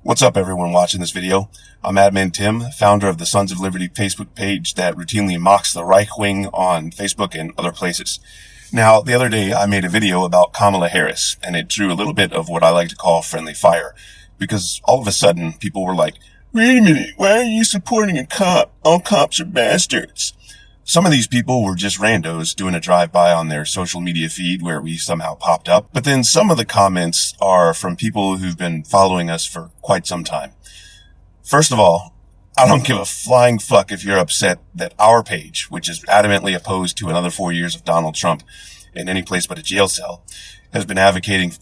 What's up, everyone watching this video? I'm Admin Tim, founder of the Sons of Liberty Facebook page that routinely mocks the right wing on Facebook and other places. Now, the other day I made a video about Kamala Harris, and it drew a little bit of what I like to call friendly fire, because all of a sudden people were like, "Wait a minute, why are you supporting a cop? All cops are bastards." Some of these people were just randos doing a drive-by on their social media feed where we somehow popped up. But then some of the comments are from people who've been following us for quite some time. First of all, I don't give a flying fuck if you're upset that our page, which is adamantly opposed to another 4 years of Donald Trump in any place but a jail cell, has been advocating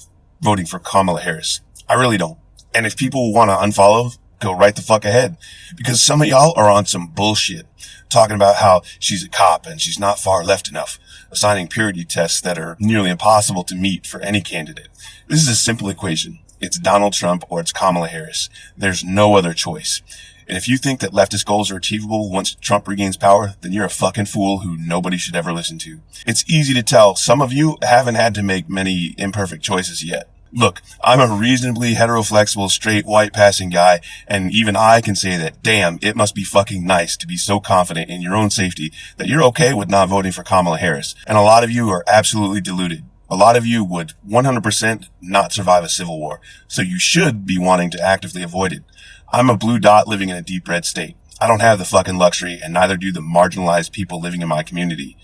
voting for Kamala Harris. I really don't. And if people want to unfollow, go right the fuck ahead. Because some of y'all are on some bullshit, talking about how she's a cop and she's not far left enough, assigning purity tests that are nearly impossible to meet for any candidate. This is a simple equation. It's Donald Trump or it's Kamala Harris. There's no other choice. And if you think that leftist goals are achievable once Trump regains power, then you're a fucking fool who nobody should ever listen to. It's easy to tell some of you haven't had to make many imperfect choices yet. Look, I'm a reasonably heteroflexible, straight, white passing guy, and even I can say that, damn, it must be fucking nice to be so confident in your own safety that you're okay with not voting for Kamala Harris. And a lot of you are absolutely deluded. A lot of you would 100% not survive a civil war, so you should be wanting to actively avoid it. I'm a blue dot living in a deep red state. I don't have the fucking luxury, and neither do the marginalized people living in my community.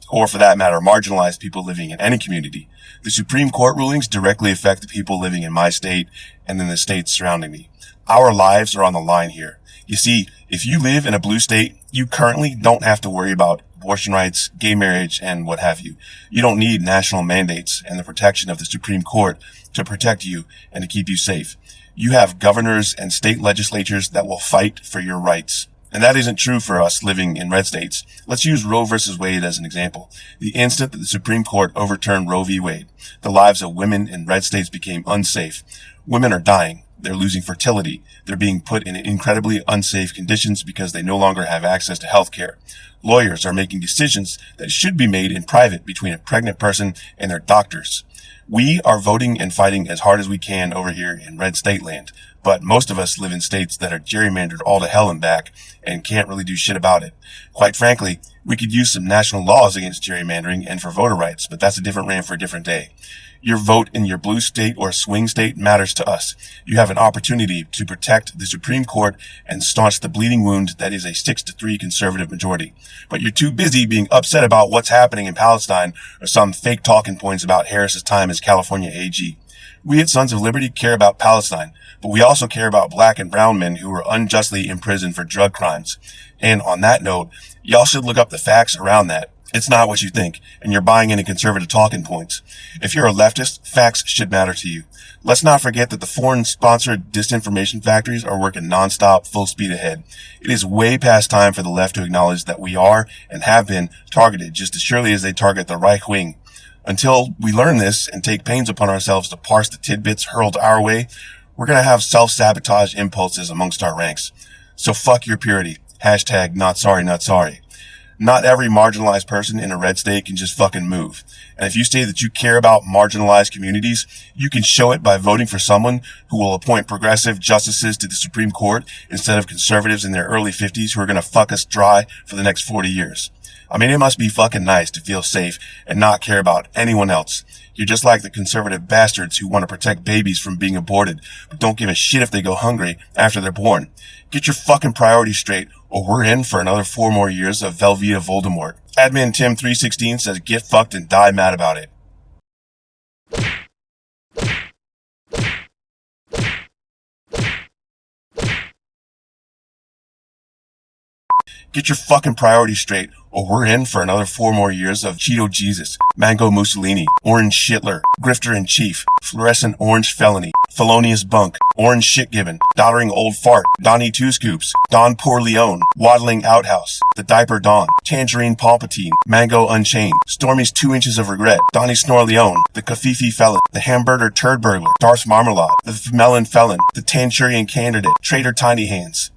Or for that matter, marginalized people living in any community. The Supreme Court rulings directly affect the people living in my state and in the states surrounding me. Our lives are on the line here. You see, if you live in a blue state, you currently don't have to worry about abortion rights, gay marriage, and what have you. You don't need national mandates and the protection of the Supreme Court to protect you and to keep you safe. You have governors and state legislatures that will fight for your rights. And that isn't true for us living in red states. Let's use Roe versus Wade as an example. The instant that the Supreme Court overturned Roe v. Wade, the lives of women in red states became unsafe. Women are dying. They're losing fertility. They're being put in incredibly unsafe conditions because they no longer have access to health care. Lawyers are making decisions that should be made in private between a pregnant person and their doctors. We are voting and fighting as hard as we can over here in red state land, but most of us live in states that are gerrymandered all to hell and back and can't really do shit about it. Quite frankly, we could use some national laws against gerrymandering and for voter rights, but that's a different rant for a different day. Your vote in your blue state or swing state matters to us. You have an opportunity to protect the Supreme Court and staunch the bleeding wound that is a 6-3 conservative majority. But you're too busy being upset about what's happening in Palestine or some fake talking points about Harris's time as California AG. We at Sons of Liberty care about Palestine, but we also care about black and brown men who were unjustly imprisoned for drug crimes. And on that note, y'all should look up the facts around that. It's not what you think, and you're buying into conservative talking points. If you're a leftist, facts should matter to you. Let's not forget that the foreign-sponsored disinformation factories are working nonstop, full speed ahead. It is way past time for the left to acknowledge that we are and have been targeted just as surely as they target the right wing. Until we learn this and take pains upon ourselves to parse the tidbits hurled our way, we're going to have self-sabotage impulses amongst our ranks. So fuck your purity. Hashtag not sorry, not sorry. Not every marginalized person in a red state can just fucking move. And if you say that you care about marginalized communities, you can show it by voting for someone who will appoint progressive justices to the Supreme Court instead of conservatives in their early 50s who are going to fuck us dry for the next 40 years. I mean, it must be fucking nice to feel safe and not care about anyone else. You're just like the conservative bastards who want to protect babies from being aborted, but don't give a shit if they go hungry after they're born. Get your fucking priorities straight, or we're in for another 4 more years of Velveeta Voldemort. Admin Tim 316 says get fucked and die mad about it. Get your fucking priorities straight, or we're in for another 4 more years of Cheeto Jesus, Mango Mussolini, Orange Shitler, Grifter-in-Chief, Fluorescent Orange Felony, Felonious Bunk, Orange Shit-Given, Doddering Old Fart, Donnie Two Scoops, Don Poor Leone, Waddling Outhouse, The Diaper Don, Tangerine Palpatine, Mango Unchained, Stormy's 2 Inches of Regret, Donnie Snore Leone, The Kafifi Felon, The Hamburger Turd Burglar, Darth Marmalade, The Melon Felon, The Tanchurian Candidate, Traitor Tiny Hands.